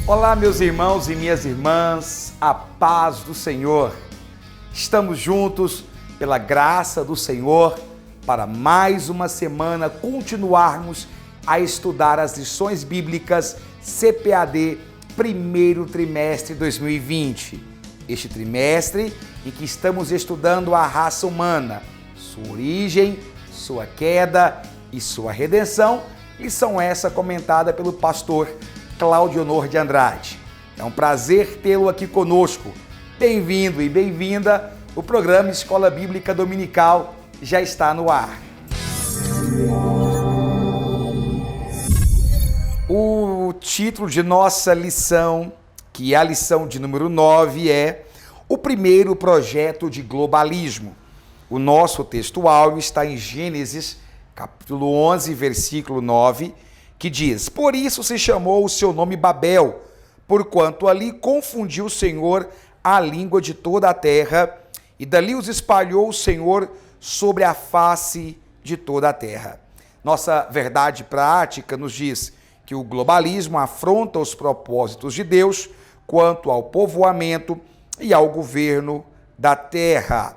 Olá, meus irmãos e minhas irmãs, a paz do Senhor. Estamos juntos pela graça do Senhor para mais uma semana continuarmos a estudar as lições bíblicas CPAD primeiro trimestre 2020. Este trimestre em que estamos estudando a raça humana, sua origem, sua queda e sua redenção, lição essa comentada pelo pastor Claudionor de Andrade. É um prazer tê-lo aqui conosco. Bem-vindo e bem-vinda. O programa Escola Bíblica Dominical já está no ar. O título de nossa lição, que é a lição de número 9, é o primeiro projeto de globalismo. O nosso textual está em Gênesis, capítulo 11, versículo 9, que diz: Por isso se chamou o seu nome Babel, porquanto ali confundiu o Senhor a língua de toda a terra, e dali os espalhou o Senhor sobre a face de toda a terra. Nossa verdade prática nos diz que o globalismo afronta os propósitos de Deus quanto ao povoamento e ao governo da terra.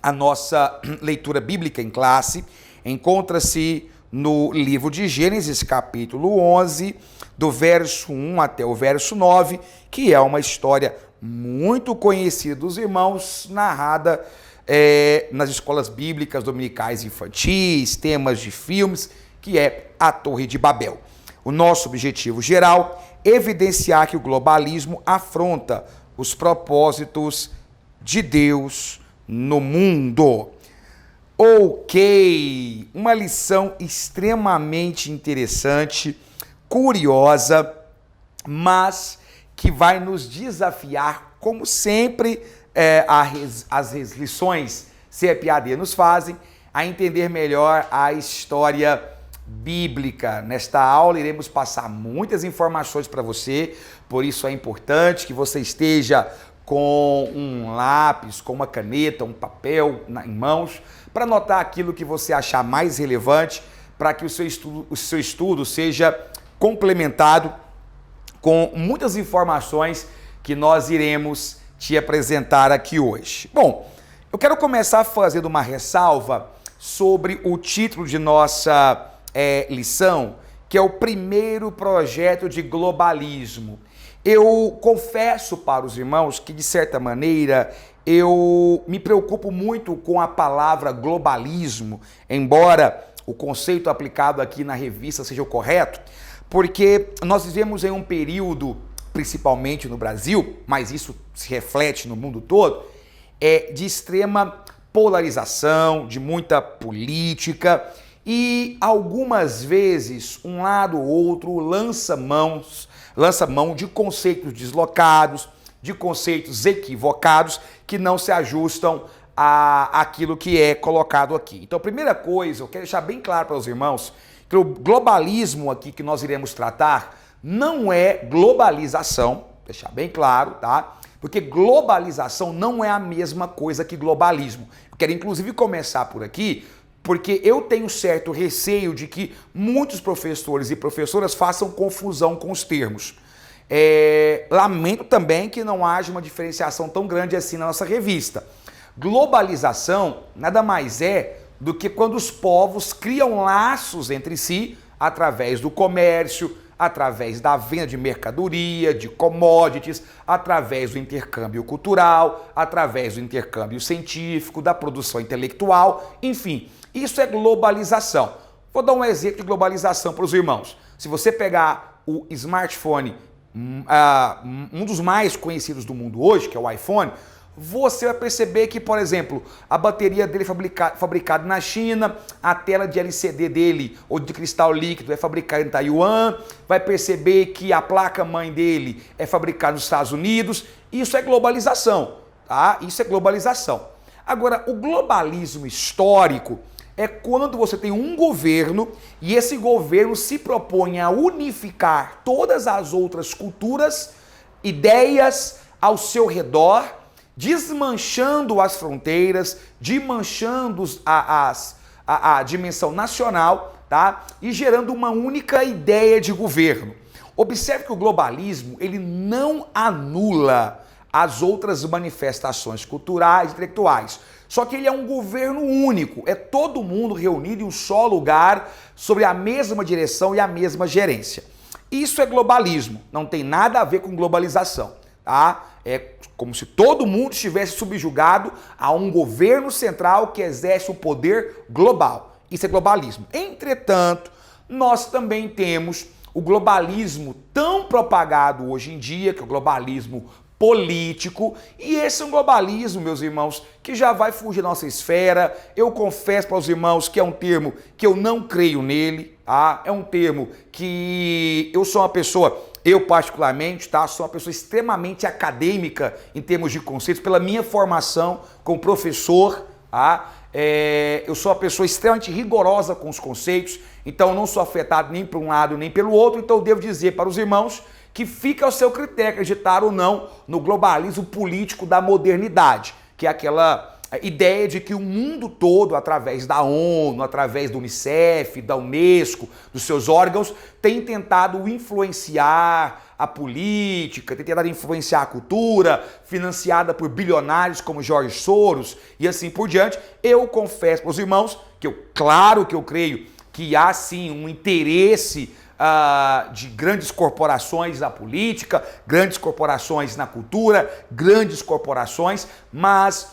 A nossa leitura bíblica em classe encontra-se no livro de Gênesis, capítulo 11, do verso 1 até o verso 9, que é uma história muito conhecida dos irmãos, narrada nas escolas bíblicas dominicais infantis, temas de filmes, que é a Torre de Babel. O nosso objetivo geral é evidenciar que o globalismo afronta os propósitos de Deus no mundo. Ok, uma lição extremamente interessante, curiosa, mas que vai nos desafiar, como sempre as lições CPAD nos fazem, a entender melhor a história bíblica. Nesta aula iremos passar muitas informações para você, por isso é importante que você esteja com um lápis, com uma caneta, um papel em mãos, para anotar aquilo que você achar mais relevante, para que o seu estudo seja complementado com muitas informações que nós iremos te apresentar aqui hoje. Bom, eu quero começar fazendo uma ressalva sobre o título de nossa lição, que é o primeiro projeto de globalismo. Eu confesso para os irmãos que, de certa maneira, eu me preocupo muito com a palavra globalismo, embora o conceito aplicado aqui na revista seja o correto, porque nós vivemos em um período, principalmente no Brasil, mas isso se reflete no mundo todo, de extrema polarização, de muita política, e algumas vezes um lado ou outro lança mão de conceitos deslocados, de conceitos equivocados que não se ajustam àquilo que é colocado aqui. Então, a primeira coisa, eu quero deixar bem claro para os irmãos que o globalismo aqui que nós iremos tratar não é globalização, deixar bem claro, tá? Porque globalização não é a mesma coisa que globalismo. Eu quero inclusive começar por aqui, porque eu tenho certo receio de que muitos professores e professoras façam confusão com os termos. Lamento também que não haja uma diferenciação tão grande assim na nossa revista. Globalização nada mais é do que quando os povos criam laços entre si através do comércio, através da venda de mercadoria, de commodities, através do intercâmbio cultural, através do intercâmbio científico, da produção intelectual, enfim, isso é globalização. Vou dar um exemplo de globalização para os irmãos. Se você pegar o smartphone, um dos mais conhecidos do mundo hoje, que é o iPhone, você vai perceber que, por exemplo, a bateria dele é fabricada na China, a tela de LCD dele, ou de cristal líquido, é fabricada em Taiwan, vai perceber que a placa-mãe dele é fabricada nos Estados Unidos. Isso é globalização, tá? Isso é globalização. Agora, o globalismo histórico é quando você tem um governo e esse governo se propõe a unificar todas as outras culturas, ideias ao seu redor, desmanchando as fronteiras, desmanchando a dimensão nacional, tá? E gerando uma única ideia de governo. Observe que o globalismo, ele não anula as outras manifestações culturais e intelectuais. Só que ele é um governo único, é todo mundo reunido em um só lugar, sobre a mesma direção e a mesma gerência. Isso é globalismo, não tem nada a ver com globalização, tá? É como se todo mundo estivesse subjugado a um governo central que exerce o poder global. Isso é globalismo. Entretanto, nós também temos o globalismo tão propagado hoje em dia, que é o globalismo político, e esse é um globalismo, meus irmãos, que já vai fugir da nossa esfera. Eu confesso para os irmãos que é um termo que eu não creio nele, tá? É um termo que eu sou uma pessoa, eu particularmente, tá? Sou uma pessoa extremamente acadêmica em termos de conceitos, pela minha formação como professor, tá? Eu sou uma pessoa extremamente rigorosa com os conceitos, então eu não sou afetado nem por um lado nem pelo outro, então eu devo dizer para os irmãos que fica ao seu critério acreditar ou não no globalismo político da modernidade, que é aquela ideia de que o mundo todo, através da ONU, através do Unicef, da Unesco, dos seus órgãos, tem tentado influenciar a política, tem tentado influenciar a cultura, financiada por bilionários como George Soros e assim por diante. Eu confesso para os irmãos que claro que eu creio que há sim um interesse de grandes corporações na política, grandes corporações na cultura, grandes corporações, mas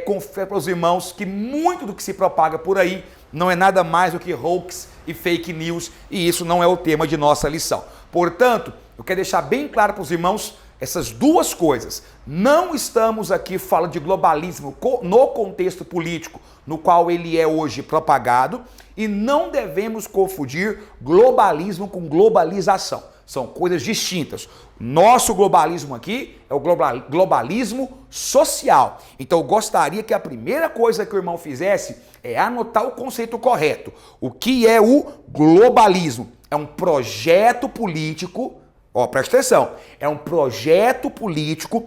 confesso para os irmãos que muito do que se propaga por aí não é nada mais do que hoax e fake news, e isso não é o tema de nossa lição. Portanto, eu quero deixar bem claro para os irmãos essas duas coisas. Não estamos aqui falando de globalismo no contexto político no qual ele é hoje propagado, e não devemos confundir globalismo com globalização. São coisas distintas. Nosso globalismo aqui é o globalismo social. Então eu gostaria que a primeira coisa que o irmão fizesse é anotar o conceito correto. O que é o globalismo? É um projeto político, presta atenção, é um projeto político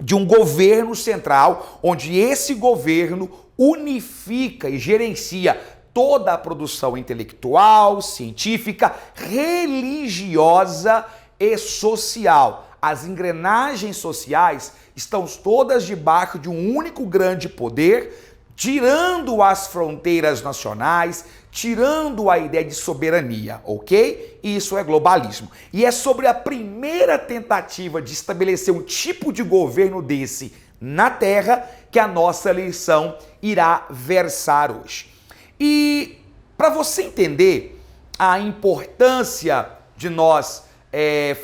de um governo central, onde esse governo unifica e gerencia toda a produção intelectual, científica, religiosa e social. As engrenagens sociais estão todas debaixo de um único grande poder, tirando as fronteiras nacionais, tirando a ideia de soberania, ok? Isso é globalismo. E é sobre a primeira tentativa de estabelecer um tipo de governo desse na Terra que a nossa lição irá versar hoje. E para você entender a importância de nós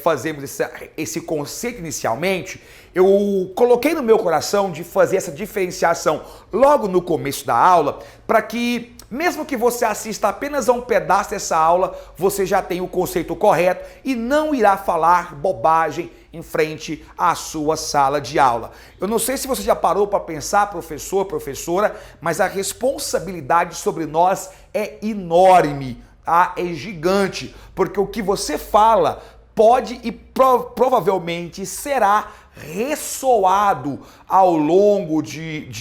fazermos esse conceito inicialmente, eu coloquei no meu coração de fazer essa diferenciação logo no começo da aula, para que, mesmo que você assista apenas a um pedaço dessa aula, você já tenha o conceito correto e não irá falar bobagem em frente à sua sala de aula. Eu não sei se você já parou para pensar, professor, professora, mas a responsabilidade sobre nós é enorme, tá? É gigante, porque o que você fala pode e provavelmente será ressoado ao longo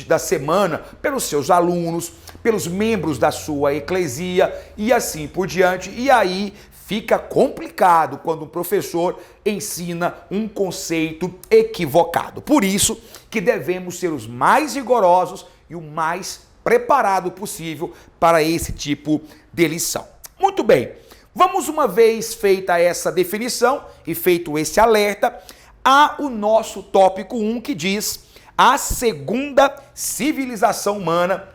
da semana pelos seus alunos, pelos membros da sua eclesia e assim por diante. E aí fica complicado quando um professor ensina um conceito equivocado. Por isso que devemos ser os mais rigorosos e o mais preparado possível para esse tipo de lição. Muito bem, vamos, uma vez feita essa definição e feito esse alerta, a o nosso tópico 1, que diz a segunda civilização humana.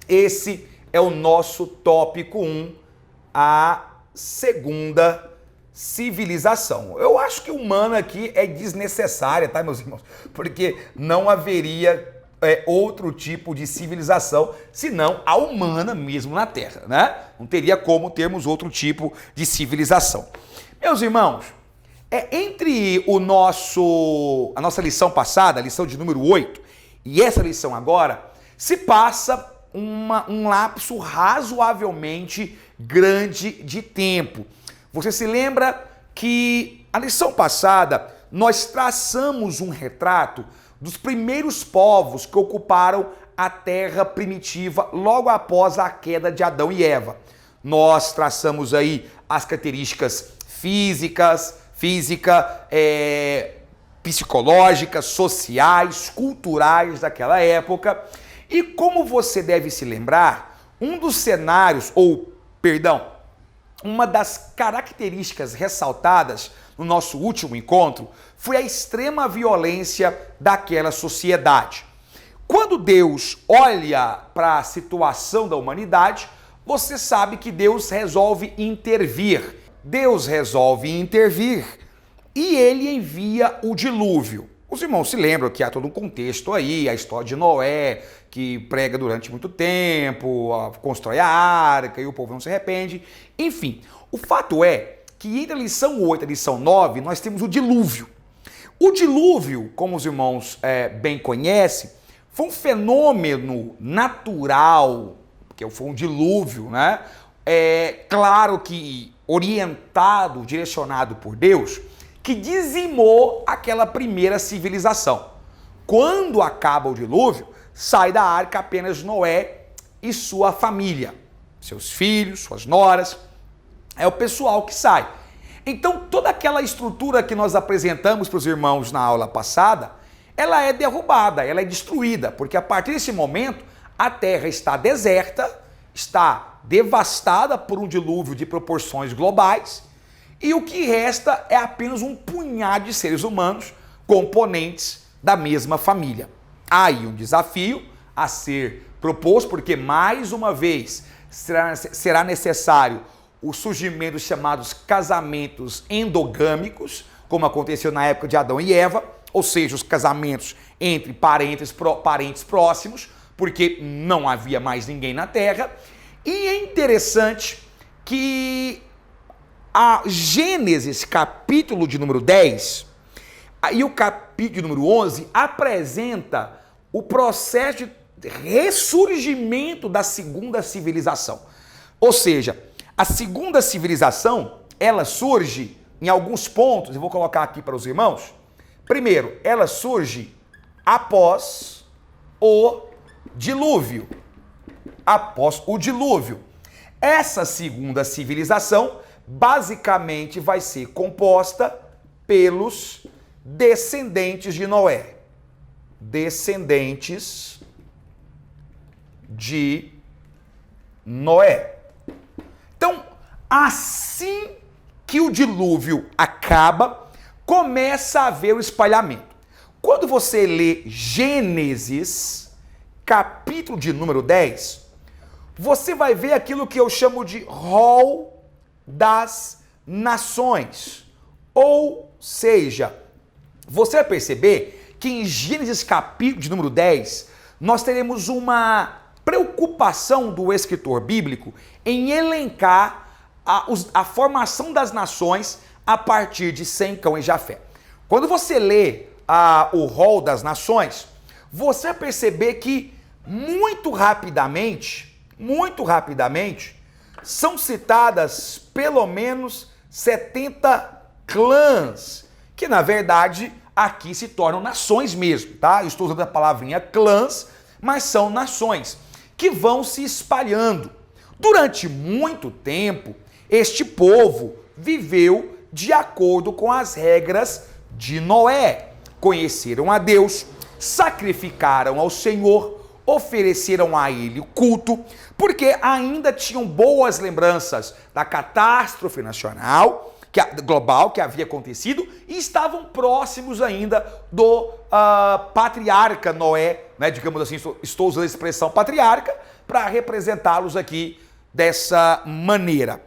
Esse é o nosso tópico 1, a segunda civilização. Eu acho que humana aqui é desnecessária, tá, meus irmãos? Porque não haveria outro tipo de civilização senão a humana mesmo na Terra, né? Não teria como termos outro tipo de civilização. Meus irmãos, entre a nossa lição passada, a lição de número 8, e essa lição agora, se passa um lapso razoavelmente grande de tempo. Você se lembra que a lição passada nós traçamos um retrato dos primeiros povos que ocuparam a terra primitiva logo após a queda de Adão e Eva. Nós traçamos aí as características físicas, psicológicas, sociais, culturais daquela época. E como você deve se lembrar, um dos cenários, uma das características ressaltadas no nosso último encontro foi a extrema violência daquela sociedade. Quando Deus olha para a situação da humanidade, você sabe que Deus resolve intervir. Deus resolve intervir e ele envia o dilúvio. Os irmãos se lembram que há todo um contexto aí, a história de Noé, que prega durante muito tempo, constrói a arca e o povo não se arrepende. Enfim, o fato é que entre a lição 8 e a lição 9, nós temos o dilúvio. O dilúvio, como os irmãos bem conhecem, foi um fenômeno natural, porque foi um dilúvio, né? Claro que orientado, direcionado por Deus, que dizimou aquela primeira civilização. Quando acaba o dilúvio, sai da arca apenas Noé e sua família, seus filhos, suas noras, é o pessoal que sai. Então toda aquela estrutura que nós apresentamos para os irmãos na aula passada, ela é derrubada, ela é destruída, porque a partir desse momento a terra está deserta, está devastada por um dilúvio de proporções globais, e o que resta é apenas um punhado de seres humanos, componentes da mesma família. Há aí um desafio a ser proposto, porque mais uma vez será necessário o surgimento dos chamados casamentos endogâmicos, como aconteceu na época de Adão e Eva, ou seja, os casamentos entre parentes próximos, porque não havia mais ninguém na Terra. E é interessante que a Gênesis, capítulo de número 10, e o capítulo de número 11, apresenta o processo de ressurgimento da segunda civilização. Ou seja, a segunda civilização, ela surge em alguns pontos, eu vou colocar aqui para os irmãos. Primeiro, ela surge após o dilúvio. Após o dilúvio. Essa segunda civilização basicamente vai ser composta pelos descendentes de Noé. Descendentes de Noé. Então, assim que o dilúvio acaba, começa a haver o espalhamento. Quando você lê Gênesis, capítulo de número 10, você vai ver aquilo que eu chamo de rol das nações. Ou seja, você vai perceber que em Gênesis capítulo de número 10, nós teremos uma preocupação do escritor bíblico em elencar a formação das nações a partir de Sem, Cão e Jafé. Quando você lê o rol das nações, você vai perceber que muito rapidamente, são citadas pelo menos 70 clãs, que na verdade aqui se tornam nações mesmo, tá? Eu estou usando a palavrinha clãs, mas são nações que vão se espalhando. Durante muito tempo, este povo viveu de acordo com as regras de Noé. Conheceram a Deus, sacrificaram ao Senhor, ofereceram a ele o culto, porque ainda tinham boas lembranças da catástrofe nacional, global que havia acontecido, e estavam próximos ainda do patriarca Noé, né? Digamos assim, estou usando a expressão patriarca para representá-los aqui dessa maneira.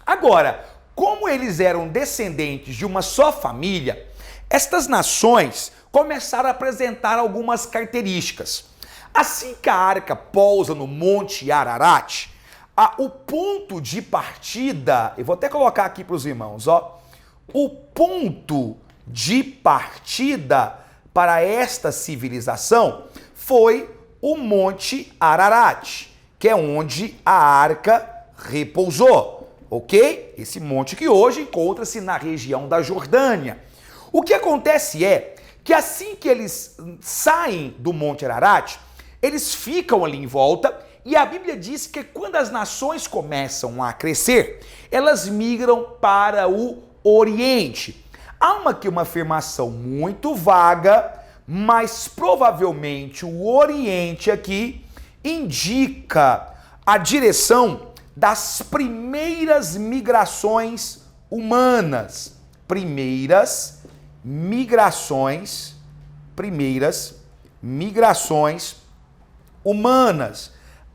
Agora, como eles eram descendentes de uma só família, estas nações começaram a apresentar algumas características. Assim que a arca pousa no Monte Ararat, o ponto de partida, eu vou até colocar aqui para os irmãos, o ponto de partida para esta civilização foi o Monte Ararat, que é onde a arca repousou, ok? Esse monte que hoje encontra-se na região da Jordânia. O que acontece é que assim que eles saem do Monte Ararat, Eles ficam ali em volta e a Bíblia diz que quando as nações começam a crescer, elas migram para o Oriente. Há aqui uma afirmação muito vaga, mas provavelmente o Oriente aqui indica a direção das primeiras migrações humanas. Primeiras migrações humanas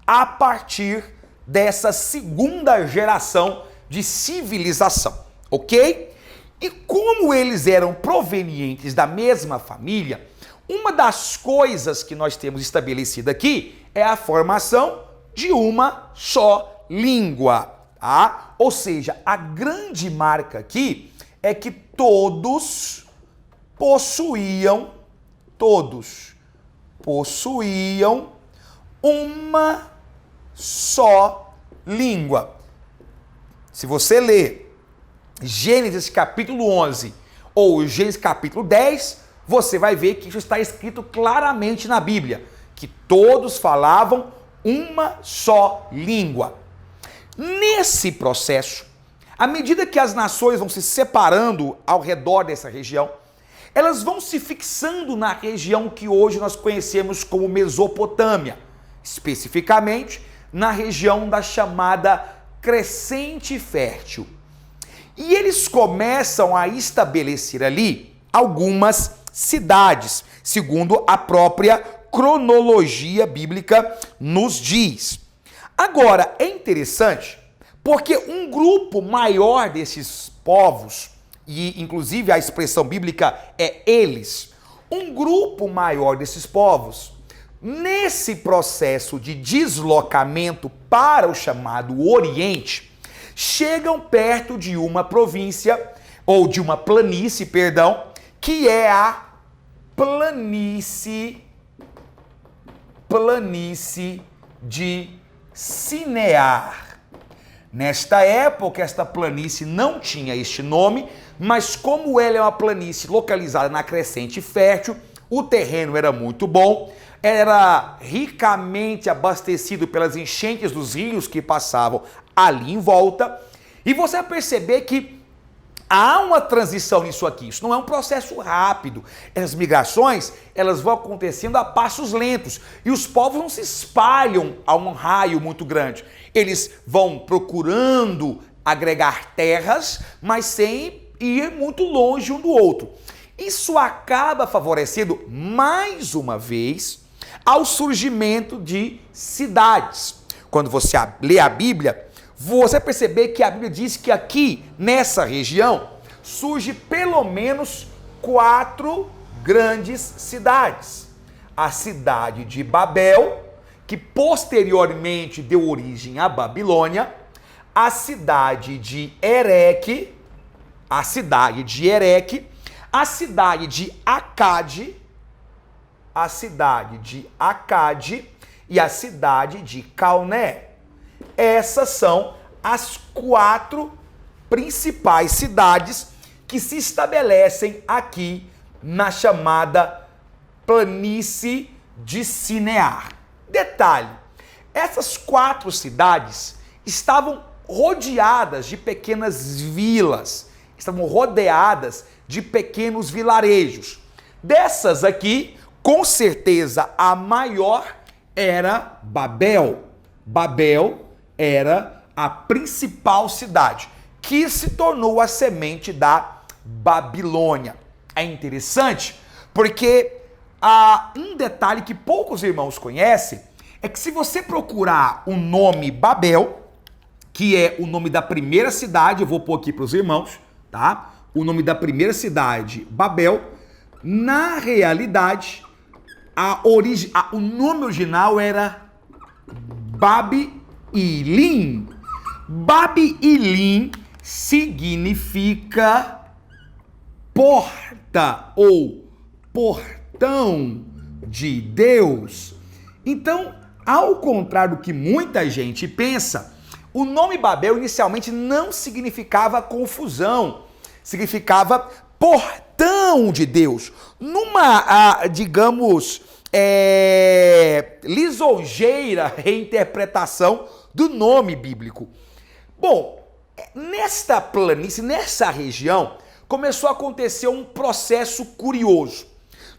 a partir dessa segunda geração de civilização, ok? E como eles eram provenientes da mesma família, uma das coisas que nós temos estabelecido aqui é a formação de uma só língua, tá? Ou seja, a grande marca aqui é que todos possuíam uma só língua. Se você ler Gênesis capítulo 11 ou Gênesis capítulo 10, você vai ver que isso está escrito claramente na Bíblia, que todos falavam uma só língua. Nesse processo, à medida que as nações vão se separando ao redor dessa região, elas vão se fixando na região que hoje nós conhecemos como Mesopotâmia, especificamente na região da chamada Crescente Fértil. E eles começam a estabelecer ali algumas cidades, segundo a própria cronologia bíblica nos diz. Agora, é interessante porque um grupo maior desses povos, e inclusive a expressão bíblica é eles, um grupo maior desses povos, nesse processo de deslocamento para o chamado Oriente, chegam perto de uma província, ou de uma planície, que é a planície de Sinear. Nesta época, esta planície não tinha este nome, mas como ela é uma planície localizada na Crescente Fértil, o terreno era muito bom, era ricamente abastecido pelas enchentes dos rios que passavam ali em volta, e você vai perceber que há uma transição nisso aqui. Isso não é um processo rápido. Essas migrações, elas vão acontecendo a passos lentos. E os povos não se espalham a um raio muito grande. Eles vão procurando agregar terras, mas sem ir muito longe um do outro. Isso acaba favorecendo, mais uma vez, ao surgimento de cidades. Quando você lê a Bíblia, você vai perceber que a Bíblia diz que aqui, nessa região, surge pelo menos 4 grandes cidades. A cidade de Babel, que posteriormente deu origem à Babilônia, a cidade de Ereque, a cidade de Acade, e a cidade de Calné. Essas são as 4 principais cidades que se estabelecem aqui na chamada planície de Sinear. Detalhe, essas 4 cidades estavam rodeadas de pequenas vilas, estavam rodeadas de pequenos vilarejos. Dessas aqui, com certeza a maior era Babel. Babel era a principal cidade, que se tornou a semente da Babilônia. É interessante porque um detalhe que poucos irmãos conhecem é que se você procurar o nome Babel, que é o nome da primeira cidade, eu vou pôr aqui para os irmãos, tá? O nome da primeira cidade, Babel, na realidade, o nome original era Babi-Ilim. Babi-Ilim significa porta ou portão de Deus. Então, ao contrário do que muita gente pensa, o nome Babel inicialmente não significava confusão, significava portão de Deus. Numa, digamos, lisonjeira reinterpretação do nome bíblico. Bom, nesta planície, nessa região, começou a acontecer um processo curioso.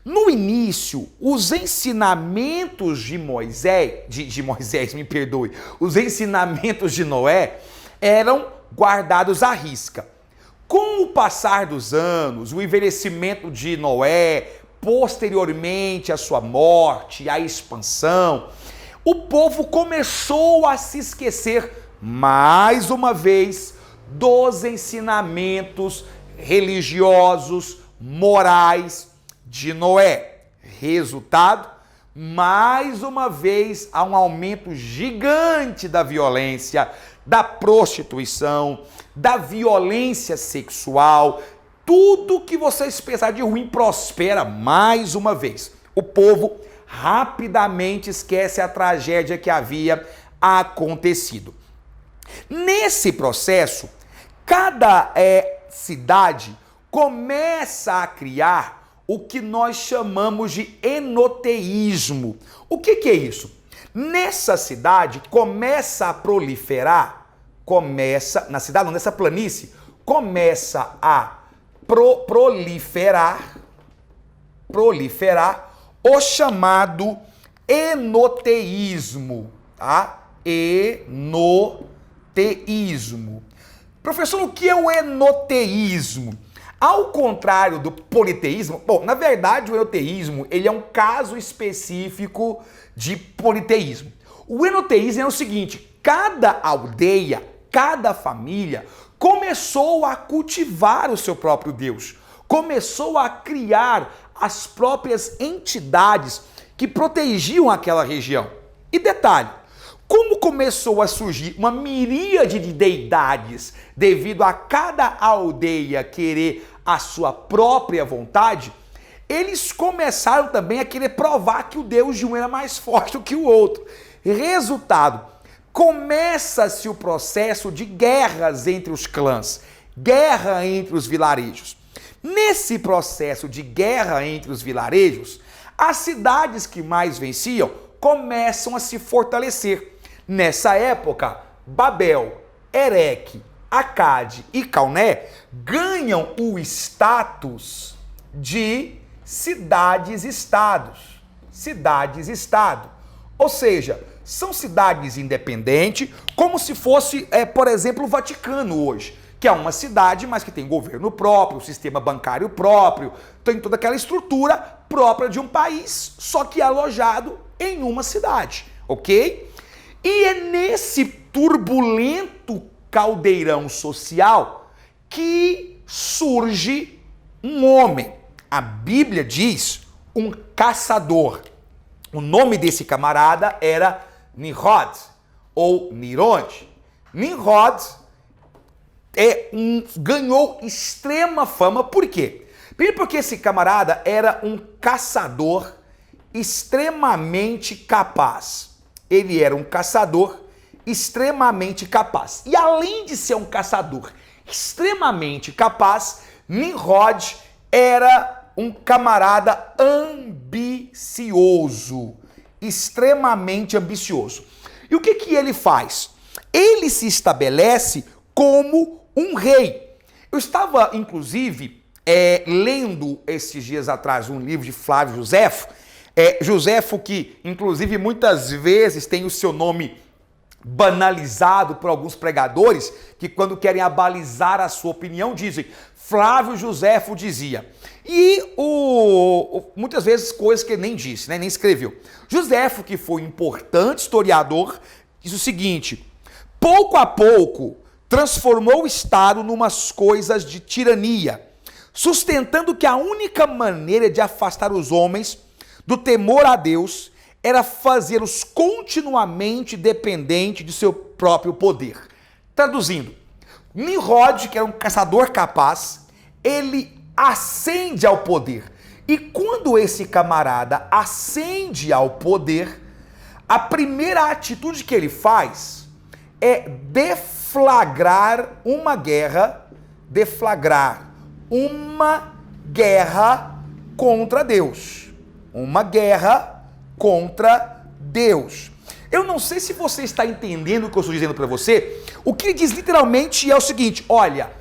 No início, os ensinamentos de Moisés, me perdoe, os ensinamentos de Noé eram guardados à risca. Com o passar dos anos, o envelhecimento de Noé, posteriormente a sua morte, a expansão, o povo começou a se esquecer, mais uma vez, dos ensinamentos religiosos, morais de Noé. Resultado, mais uma vez, há um aumento gigante da violência, da prostituição, da violência sexual. Tudo que vocês pensarem de ruim prospera mais uma vez. O povo rapidamente esquece a tragédia que havia acontecido. Nesse processo, cada cidade começa a criar o que nós chamamos de enoteísmo. O que é isso? Nessa cidade começa a proliferar, nessa planície, começa a proliferar o chamado enoteísmo, tá? Enoteísmo. Professor, o que é o enoteísmo? Ao contrário do politeísmo, bom, na verdade o enoteísmo, ele é um caso específico de politeísmo. O enoteísmo é o seguinte: cada aldeia, cada família começou a cultivar o seu próprio Deus, começou a criar as próprias entidades que protegiam aquela região. E detalhe, como começou a surgir uma miríade de deidades devido a cada aldeia querer a sua própria vontade, eles começaram também a querer provar que o Deus de um era mais forte do que o outro. Resultado, começa-se o processo de guerras entre os clãs, guerra entre os vilarejos. Nesse processo de guerra entre os vilarejos, as cidades que mais venciam começam a se fortalecer. Nessa época, Babel, Ereque, Acade e Calné ganham o status de cidades-estados. Cidades-estado. Ou seja, são cidades independentes, como se fosse, por exemplo, o Vaticano hoje, que é uma cidade, mas que tem governo próprio, sistema bancário próprio, tem toda aquela estrutura própria de um país, só que alojado em uma cidade, ok? E é nesse turbulento caldeirão social que surge um homem. A Bíblia diz um caçador. O nome desse camarada era Nimrod, ou Nirod. Nimrod ganhou extrema fama, por quê? Primeiro porque esse camarada era um caçador extremamente capaz. Ele era um caçador extremamente capaz. E além de ser um caçador extremamente capaz, Nimrod era um camarada ambicioso, extremamente ambicioso. E o que ele faz? Ele se estabelece como um rei. Eu estava, inclusive, lendo esses dias atrás um livro de Flávio Josefo, Josefo que, inclusive, muitas vezes tem o seu nome banalizado por alguns pregadores, que quando querem abalizar a sua opinião, dizem, Flávio Josefo dizia. E muitas vezes coisas que ele nem disse, nem escreveu. Josefo, que foi um importante historiador, diz o seguinte, pouco a pouco transformou o Estado numas coisas de tirania, sustentando que a única maneira de afastar os homens do temor a Deus era fazê-los continuamente dependentes de seu próprio poder. Traduzindo, Nimrod, que era um caçador capaz, ele ascende ao poder. E quando esse camarada ascende ao poder, a primeira atitude que ele faz é deflagrar uma guerra contra Deus. Uma guerra contra Deus. Eu não sei se você está entendendo o que eu estou dizendo para você. O que ele diz literalmente é o seguinte: olha,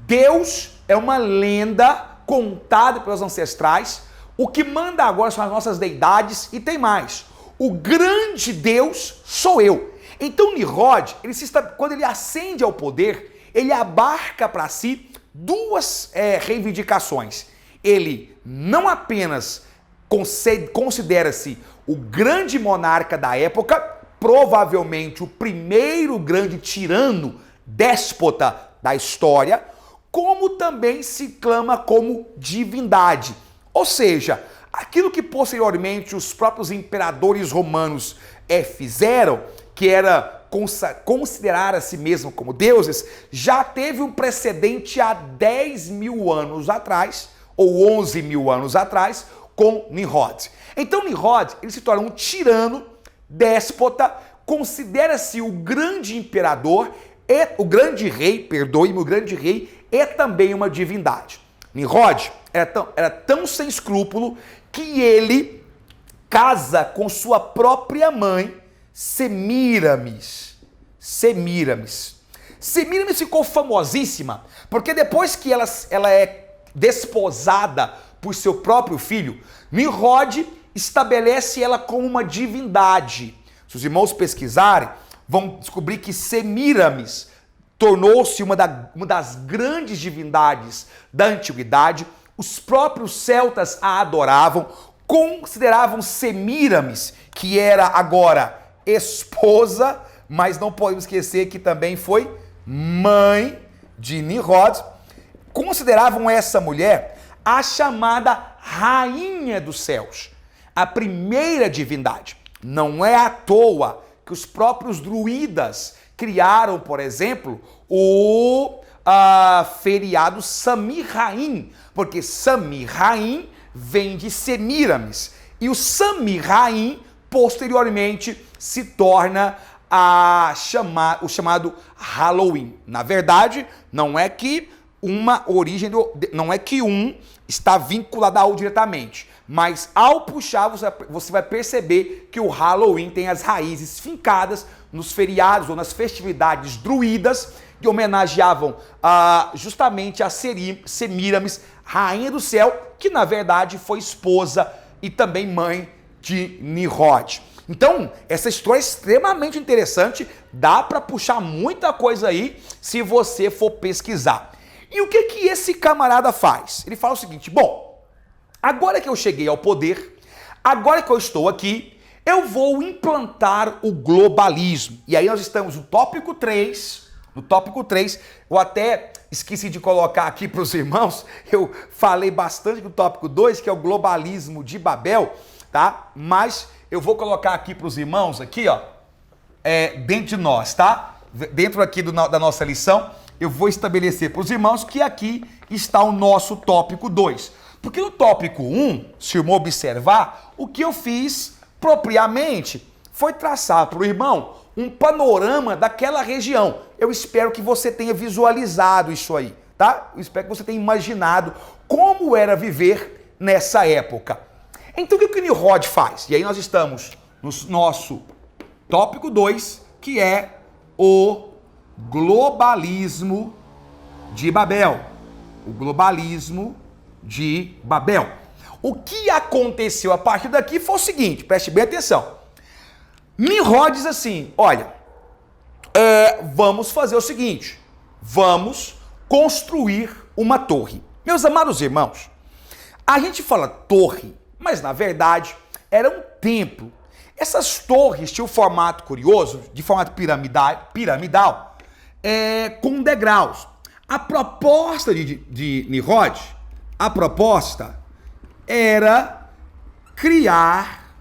Deus é uma lenda contada pelos ancestrais. O que manda agora são as nossas deidades e tem mais. O grande Deus sou eu. Então Nimrod, quando ele ascende ao poder, ele abarca para si duas reivindicações. Ele não apenas considera-se o grande monarca da época, provavelmente o primeiro grande tirano, déspota da história, como também se clama como divindade. Ou seja, aquilo que posteriormente os próprios imperadores romanos fizeram, que era considerar a si mesmo como deuses, já teve um precedente há 10 mil anos atrás, ou 11 mil anos atrás, com Nimrod. Então Nimrod, ele se torna um tirano, déspota, considera-se o grande imperador, o grande rei, é também uma divindade. Nimrod era tão sem escrúpulo que ele casa com sua própria mãe, Semíramis. Semíramis ficou famosíssima porque depois que ela é desposada por seu próprio filho, Nimrod estabelece ela como uma divindade. Se os irmãos pesquisarem, vão descobrir que Semíramis tornou-se uma das grandes divindades da antiguidade. Os próprios celtas a adoravam, consideravam Semíramis, que era agora esposa, mas não podemos esquecer que também foi mãe de Nimrod. Consideravam essa mulher a chamada Rainha dos Céus, a primeira divindade. Não é à toa que os próprios druidas criaram, por exemplo, o feriado Samhain, porque Samhain vem de Semíramis, e o Samhain posteriormente se torna o chamado Halloween. Na verdade, não é que não é que um está vinculado ao diretamente, mas ao puxar você vai perceber que o Halloween tem as raízes fincadas nos feriados ou nas festividades druidas que homenageavam justamente a Semíramis, rainha do céu, que na verdade foi esposa e também mãe de Nimrod. Então, essa história é extremamente interessante, dá para puxar muita coisa aí se você for pesquisar. E o que esse camarada faz? Ele fala o seguinte: bom, agora que eu cheguei ao poder, agora que eu estou aqui, eu vou implantar o globalismo. E aí nós estamos no tópico 3. No tópico 3, eu até esqueci de colocar aqui para os irmãos, eu falei bastante do tópico 2, que é o globalismo de Babel, tá? Mas eu vou colocar aqui para os irmãos, aqui, ó, dentro de nós, tá? Dentro aqui da nossa lição, eu vou estabelecer para os irmãos que aqui está o nosso tópico 2. Porque no tópico 1, se o irmão observar, o que eu fiz propriamente foi traçar para o irmão um panorama daquela região. Eu espero que você tenha visualizado isso aí, tá? Eu espero que você tenha imaginado como era viver nessa época. Então o que o Nimrod faz? E aí nós estamos no nosso tópico 2, que é o globalismo de Babel. O globalismo de Babel. O que aconteceu a partir daqui foi o seguinte, preste bem atenção. Nimrod diz assim: olha, vamos fazer o seguinte, vamos construir uma torre. Meus amados irmãos, a gente fala torre, mas na verdade era um templo. Essas torres tinham um formato curioso, de formato piramidal, com degraus. A proposta de Nimrod, a proposta era criar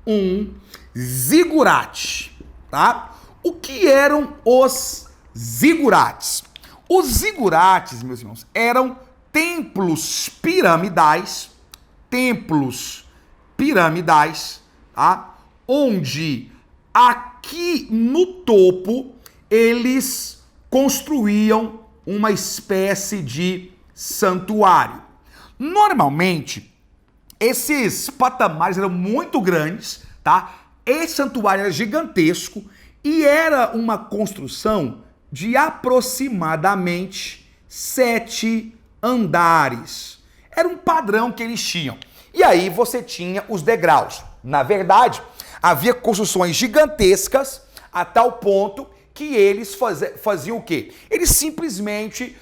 um zigurate, tá? O que eram os zigurates? Os zigurates, meus irmãos, eram templos piramidais, tá? Onde aqui no topo eles construíam uma espécie de santuário. Normalmente, Esses patamares eram muito grandes, tá? Esse santuário era gigantesco e era uma construção de aproximadamente 7 andares. Era um padrão que eles tinham. E aí você tinha os degraus. Na verdade, havia construções gigantescas a tal ponto que eles faziam o quê? Eles simplesmente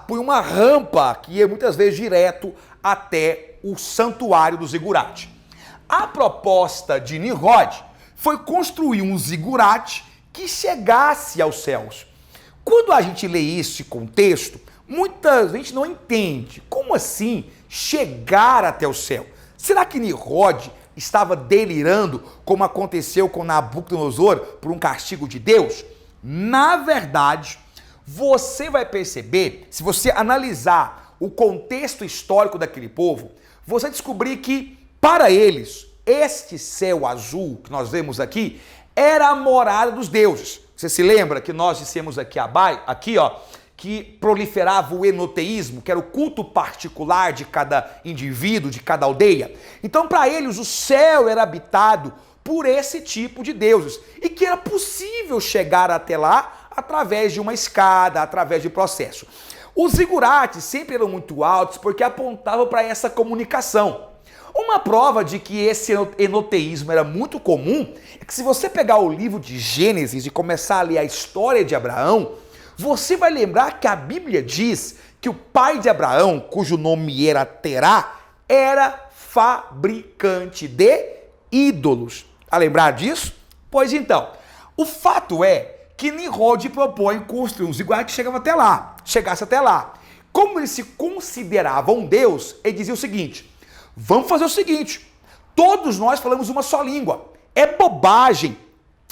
punham uma rampa que ia muitas vezes direto até o santuário do zigurate. A proposta de Nimrod foi construir um zigurate que chegasse aos céus. Quando a gente lê esse contexto, muita gente não entende. Como assim chegar até o céu? Será que Nimrod estava delirando, como aconteceu com Nabucodonosor, por um castigo de Deus? Na verdade, você vai perceber, se você analisar o contexto histórico daquele povo, você descobrir que, para eles, este céu azul que nós vemos aqui era a morada dos deuses. Você se lembra que nós dissemos aqui que proliferava o enoteísmo, que era o culto particular de cada indivíduo, de cada aldeia. Então, para eles, o céu era habitado por esse tipo de deuses e que era possível chegar até lá através de uma escada, através de processo. Os zigurates sempre eram muito altos porque apontavam para essa comunicação. Uma prova de que esse enoteísmo era muito comum é que se você pegar o livro de Gênesis e começar a ler a história de Abraão, você vai lembrar que a Bíblia diz que o pai de Abraão, cujo nome era Terá, era fabricante de ídolos. A lembrar disso? Pois então, o fato é que Nimrod propõe construir um zigurate que chegasse até lá. Como eles se consideravam Deus, ele dizia o seguinte: vamos fazer o seguinte, todos nós falamos uma só língua. É bobagem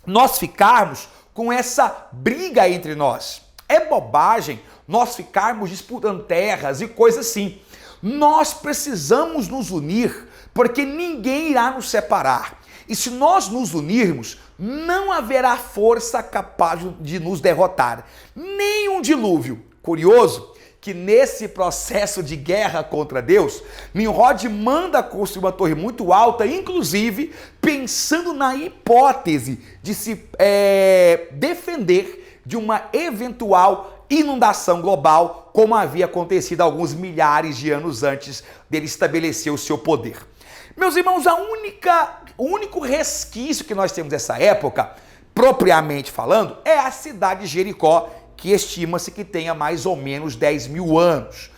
nós ficarmos com essa briga entre nós. É bobagem nós ficarmos disputando terras e coisas assim. Nós precisamos nos unir, porque ninguém irá nos separar. E se nós nos unirmos, não haverá força capaz de nos derrotar. Nem um dilúvio. Curioso que nesse processo de guerra contra Deus, Nimrod manda construir uma torre muito alta, inclusive pensando na hipótese de se defender de uma eventual inundação global, como havia acontecido alguns milhares de anos antes dele estabelecer o seu poder. Meus irmãos, o único resquício que nós temos dessa época, propriamente falando, é a cidade de Jericó, que estima-se que tenha mais ou menos 10 mil anos.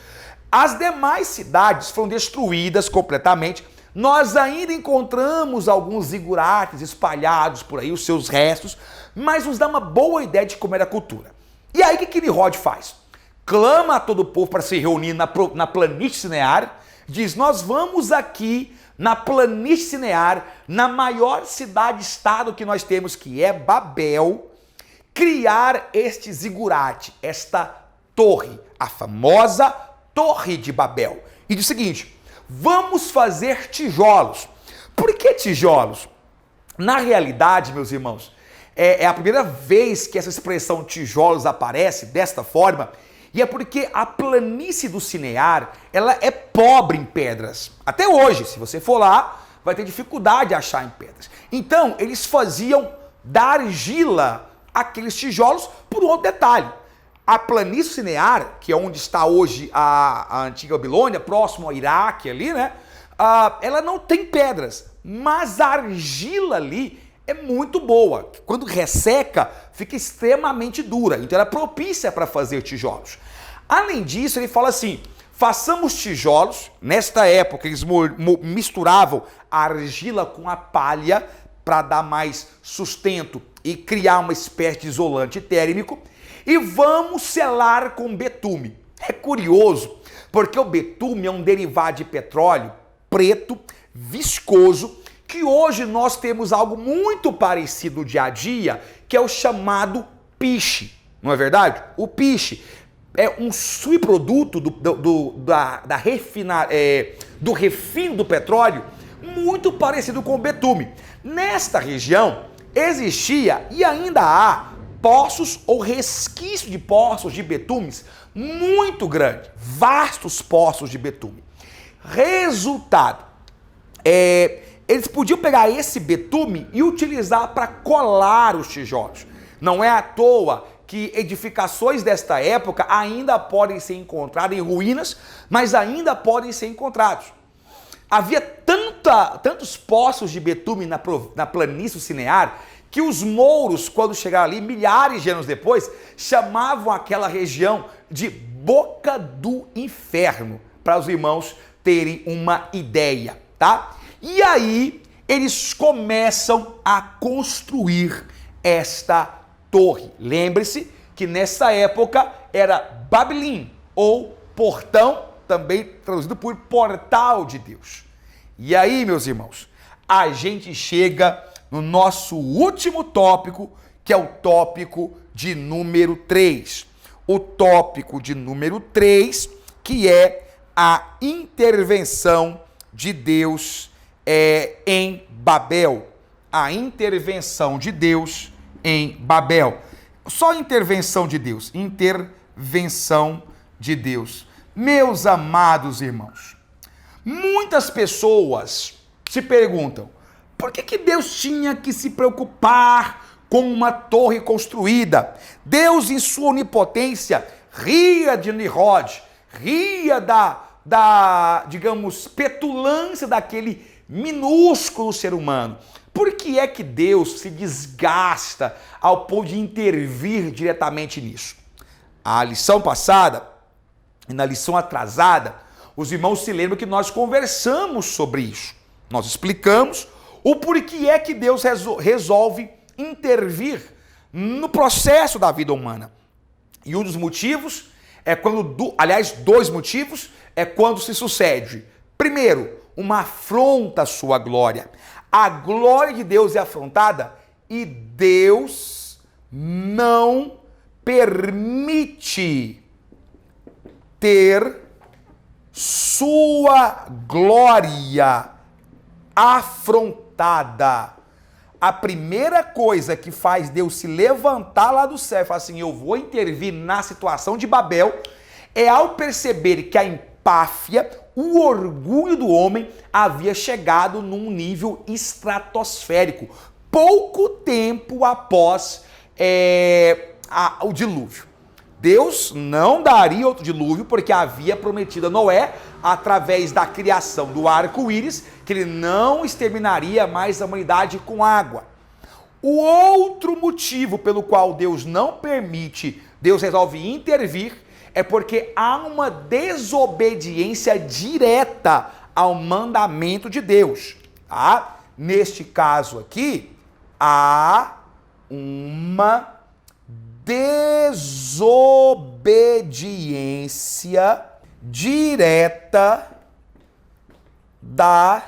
As demais cidades foram destruídas completamente. Nós ainda encontramos alguns zigurates espalhados por aí, os seus restos, mas nos dá uma boa ideia de como era a cultura. E aí o que Nimrod faz? Clama a todo o povo para se reunir na planície Sinear, diz: nós vamos aqui na planície Sinear, na maior cidade-estado que nós temos, que é Babel, criar este zigurate, esta torre, a famosa Torre de Babel. E diz o seguinte: vamos fazer tijolos. Por que tijolos? Na realidade, meus irmãos, é a primeira vez que essa expressão tijolos aparece desta forma, e é porque a planície do Sinear, ela é pobre em pedras. Até hoje, se você for lá, vai ter dificuldade de achar em pedras. Então, eles faziam da argila aqueles tijolos. Por um outro detalhe: a planície Sinear, que é onde está hoje a antiga Babilônia, próximo ao Iraque ali, né? Ela não tem pedras, mas a argila ali é muito boa. Quando resseca, fica extremamente dura. Então ela é propícia para fazer tijolos. Além disso, ele fala assim: façamos tijolos. Nesta época, eles misturavam a argila com a palha para dar mais sustento e criar uma espécie de isolante térmico. E vamos selar com betume. É curioso, porque o betume é um derivado de petróleo preto, viscoso, que hoje nós temos algo muito parecido no dia a dia, que é o chamado piche. Não é verdade? O piche é um subproduto do refino do petróleo, muito parecido com o betume. Nesta região existia e ainda há poços ou resquícios de poços de betumes muito grandes, vastos poços de betume. Resultado, eles podiam pegar esse betume e utilizar para colar os tijolos. Não é à toa que edificações desta época ainda podem ser encontradas em ruínas, mas ainda podem ser encontrados. Havia tantos poços de betume na planície do Cinear que os mouros, quando chegaram ali, milhares de anos depois, chamavam aquela região de Boca do Inferno, para os irmãos terem uma ideia, tá? E aí eles começam a construir esta torre. Lembre-se que nessa época era Babilim, ou portão, também traduzido por portal de Deus. E aí, meus irmãos, a gente chega no nosso último tópico, que é o tópico de número 3. O tópico de número 3, que é a intervenção de Deus em Babel. A intervenção de Deus em Babel. Só intervenção de Deus. Intervenção de Deus. Meus amados irmãos, muitas pessoas se perguntam, por que Deus tinha que se preocupar com uma torre construída? Deus, em sua onipotência, ria de Nimrod, ria digamos, petulância daquele minúsculo ser humano. Por que é que Deus se desgasta ao ponto de intervir diretamente nisso? A lição passada e na lição atrasada, os irmãos se lembram que nós conversamos sobre isso. Nós explicamos o porquê é que Deus resolve intervir no processo da vida humana. E um dos motivos é dois motivos é quando se sucede. Primeiro, uma afronta à sua glória. A glória de Deus é afrontada e Deus não permite ter sua glória afrontada. A primeira coisa que faz Deus se levantar lá do céu e falar assim, eu vou intervir na situação de Babel, é ao perceber que a empáfia, o orgulho do homem havia chegado num nível estratosférico, pouco tempo após o dilúvio. Deus não daria outro dilúvio porque havia prometido a Noé, através da criação do arco-íris, que ele não exterminaria mais a humanidade com água. O outro motivo pelo qual Deus não permite, Deus resolve intervir, é porque há uma desobediência direta ao mandamento de Deus. Tá? Neste caso aqui, há uma desobediência direta da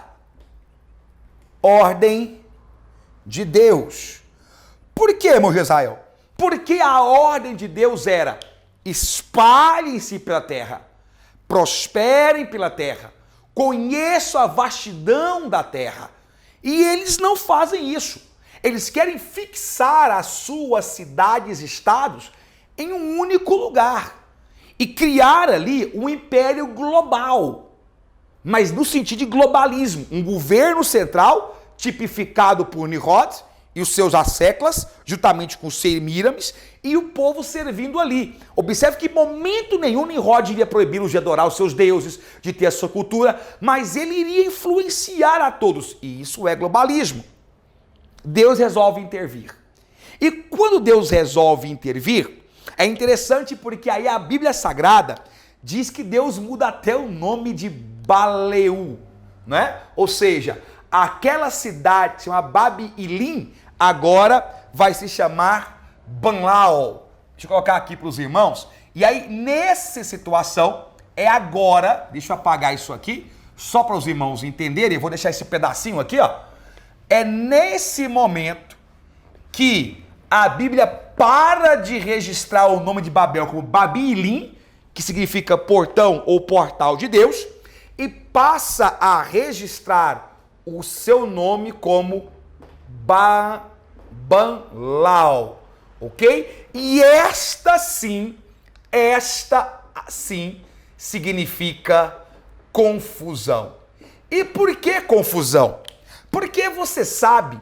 ordem de Deus. Por que, irmão Israel? Porque a ordem de Deus era: espalhem-se pela terra, prosperem pela terra, conheçam a vastidão da terra. E eles não fazem isso. Eles querem fixar as suas cidades e estados em um único lugar e criar ali um império global, mas no sentido de globalismo, um governo central tipificado por Nimrod e os seus asseclas, juntamente com os Semíramis, e o povo servindo ali. Observe que em momento nenhum Nimrod iria proibi-los de adorar os seus deuses, de ter a sua cultura, mas ele iria influenciar a todos, e isso é globalismo. Deus resolve intervir. E quando Deus resolve intervir, é interessante porque aí a Bíblia Sagrada diz que Deus muda até o nome de Baleu, né? Ou seja, aquela cidade que se chama Babilim, agora vai se chamar Banlaol. Deixa eu colocar aqui para os irmãos. E aí, nessa situação, é agora, deixa eu apagar isso aqui, só para os irmãos entenderem, eu vou deixar esse pedacinho aqui, ó. É nesse momento que a Bíblia para de registrar o nome de Babel como Babilim, que significa portão ou portal de Deus, e passa a registrar o seu nome como Banlaol, ok? E esta sim significa confusão. E por que confusão? Porque você sabe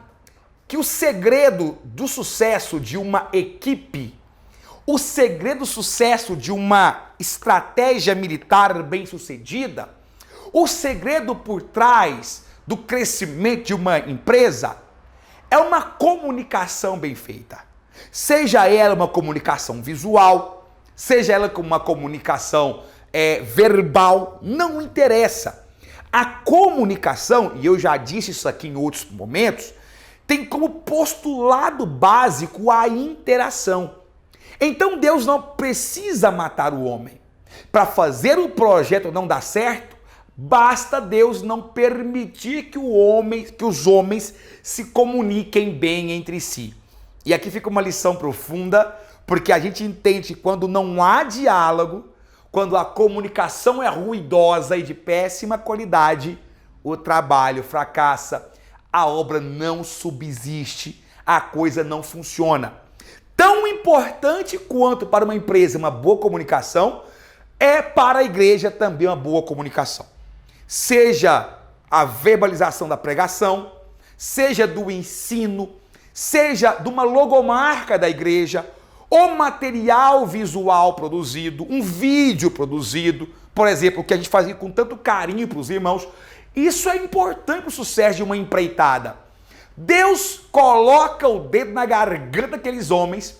que o segredo do sucesso de uma equipe, o segredo do sucesso de uma estratégia militar bem-sucedida, o segredo por trás do crescimento de uma empresa é uma comunicação bem feita. Seja ela uma comunicação visual, seja ela uma comunicação verbal, não interessa. A comunicação, e eu já disse isso aqui em outros momentos, tem como postulado básico a interação. Então Deus não precisa matar o homem. Para fazer o projeto não dar certo, basta Deus não permitir que os homens se comuniquem bem entre si. E aqui fica uma lição profunda, porque a gente entende que quando não há diálogo, quando a comunicação é ruidosa e de péssima qualidade, o trabalho fracassa, a obra não subsiste, a coisa não funciona. Tão importante quanto para uma empresa uma boa comunicação, é para a igreja também uma boa comunicação. Seja a verbalização da pregação, seja do ensino, seja de uma logomarca da igreja, o material visual produzido, um vídeo produzido, por exemplo, o que a gente fazia com tanto carinho para os irmãos, isso é importante para o sucesso de uma empreitada. Deus coloca o dedo na garganta daqueles homens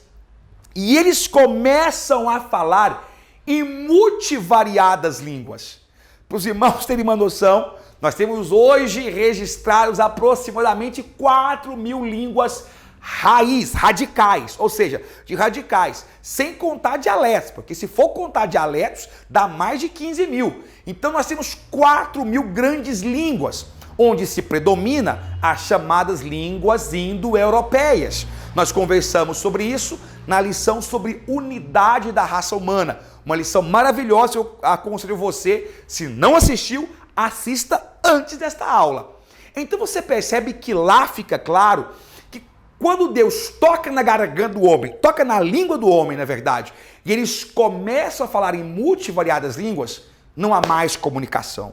e eles começam a falar em multivariadas línguas. Para os irmãos terem uma noção, nós temos hoje registrados aproximadamente 4.000 línguas radicais, ou seja, de radicais, sem contar dialetos, porque se for contar dialetos, dá mais de 15.000. Então nós temos 4.000 grandes línguas, onde se predomina as chamadas línguas indo-europeias. Nós conversamos sobre isso na lição sobre unidade da raça humana, uma lição maravilhosa. Eu aconselho você, se não assistiu, assista antes desta aula. Então você percebe que lá fica claro que quando Deus toca na garganta do homem, toca na língua do homem, na verdade, e eles começam a falar em multivariadas línguas, não há mais comunicação.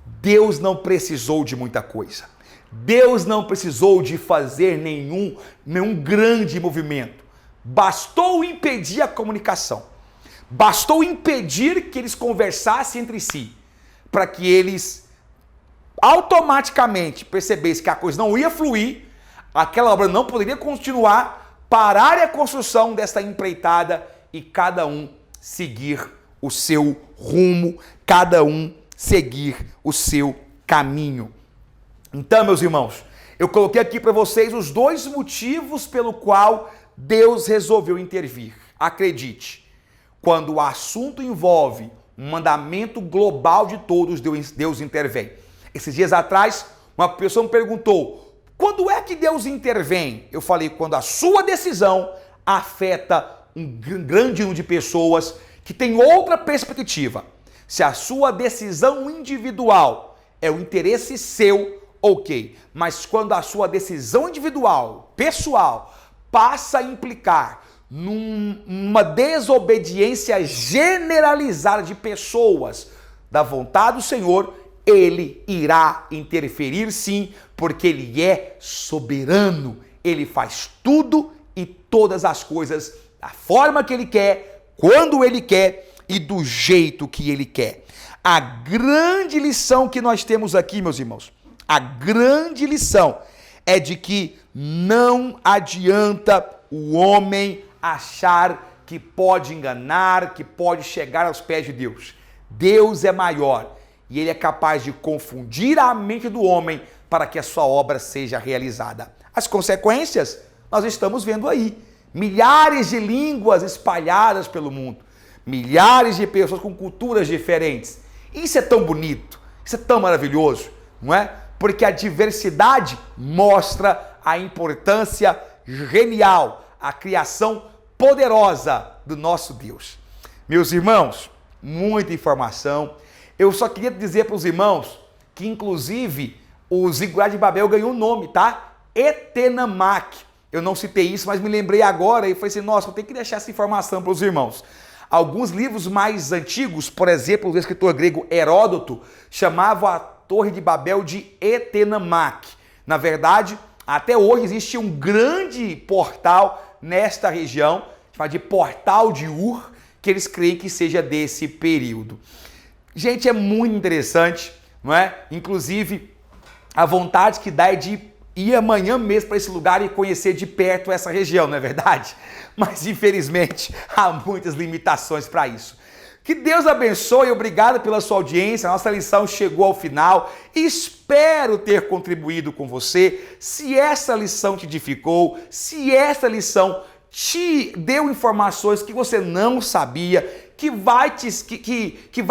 Deus não precisou de muita coisa. Deus não precisou de fazer nenhum grande movimento. Bastou impedir a comunicação. Bastou impedir que eles conversassem entre si, para que eles automaticamente percebessem que a coisa não ia fluir, aquela obra não poderia continuar, parar a construção dessa empreitada e cada um seguir o seu rumo, cada um seguir o seu caminho. Então, meus irmãos, eu coloquei aqui para vocês os dois motivos pelo qual Deus resolveu intervir. Acredite, quando o assunto envolve um mandamento global de todos, Deus intervém. Esses dias atrás, uma pessoa me perguntou, quando é que Deus intervém? Eu falei, quando a sua decisão afeta um grande número de pessoas que tem outra perspectiva. Se a sua decisão individual é o interesse seu, ok. Mas quando a sua decisão individual, pessoal, passa a implicar numa desobediência generalizada de pessoas da vontade do Senhor, Ele irá interferir sim, porque Ele é soberano. Ele faz tudo e todas as coisas da forma que Ele quer, quando Ele quer e do jeito que Ele quer. A grande lição que nós temos aqui, meus irmãos, a grande lição é de que não adianta o homem achar que pode enganar, que pode chegar aos pés de Deus. Deus é maior e Ele é capaz de confundir a mente do homem para que a sua obra seja realizada. As consequências nós estamos vendo aí. Milhares de línguas espalhadas pelo mundo. Milhares de pessoas com culturas diferentes. Isso é tão bonito, isso é tão maravilhoso, não é? Porque a diversidade mostra a importância genial, a criação poderosa do nosso Deus. Meus irmãos, muita informação. Eu só queria dizer para os irmãos que, inclusive, o Zigurat de Babel ganhou um nome, tá? Etenamak. Eu não citei isso, mas me lembrei agora e falei assim, nossa, eu tenho que deixar essa informação para os irmãos. Alguns livros mais antigos, por exemplo, o escritor grego Heródoto, chamava a Torre de Babel de Etenamak. Na verdade, até hoje existe um grande portal nesta região, chamado de Portal de Ur, que eles creem que seja desse período. Gente, é muito interessante, não é? Inclusive, a vontade que dá é de ir amanhã mesmo para esse lugar e conhecer de perto essa região, não é verdade? Mas, infelizmente, há muitas limitações para isso. Que Deus abençoe, obrigado pela sua audiência, a nossa lição chegou ao final, espero ter contribuído com você. Se essa lição te edificou, se essa lição te deu informações que você não sabia, que vai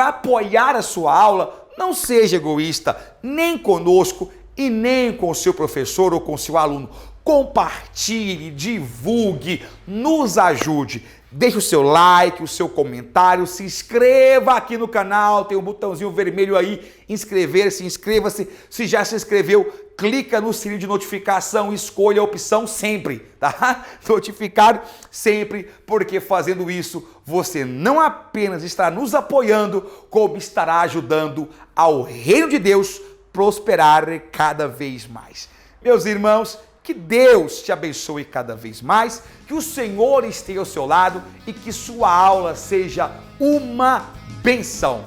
apoiar a sua aula, não seja egoísta, nem conosco e nem com o seu professor ou com o seu aluno. Compartilhe, divulgue, nos ajude. Deixe o seu like, o seu comentário, se inscreva aqui no canal, tem um botãozinho vermelho aí, inscrever-se, inscreva-se. Se já se inscreveu, clica no sininho de notificação, escolha a opção sempre, tá? Notificar sempre, porque fazendo isso, você não apenas estará nos apoiando, como estará ajudando ao reino de Deus prosperar cada vez mais. Meus irmãos, que Deus te abençoe cada vez mais, que o Senhor esteja ao seu lado e que sua aula seja uma benção.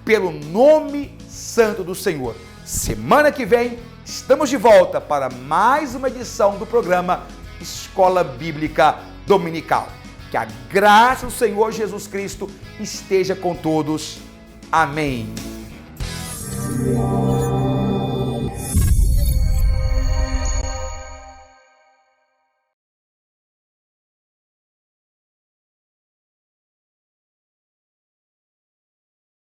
Pelo nome santo do Senhor. Semana que vem, estamos de volta para mais uma edição do programa Escola Bíblica Dominical. Que a graça do Senhor Jesus Cristo esteja com todos. Amém.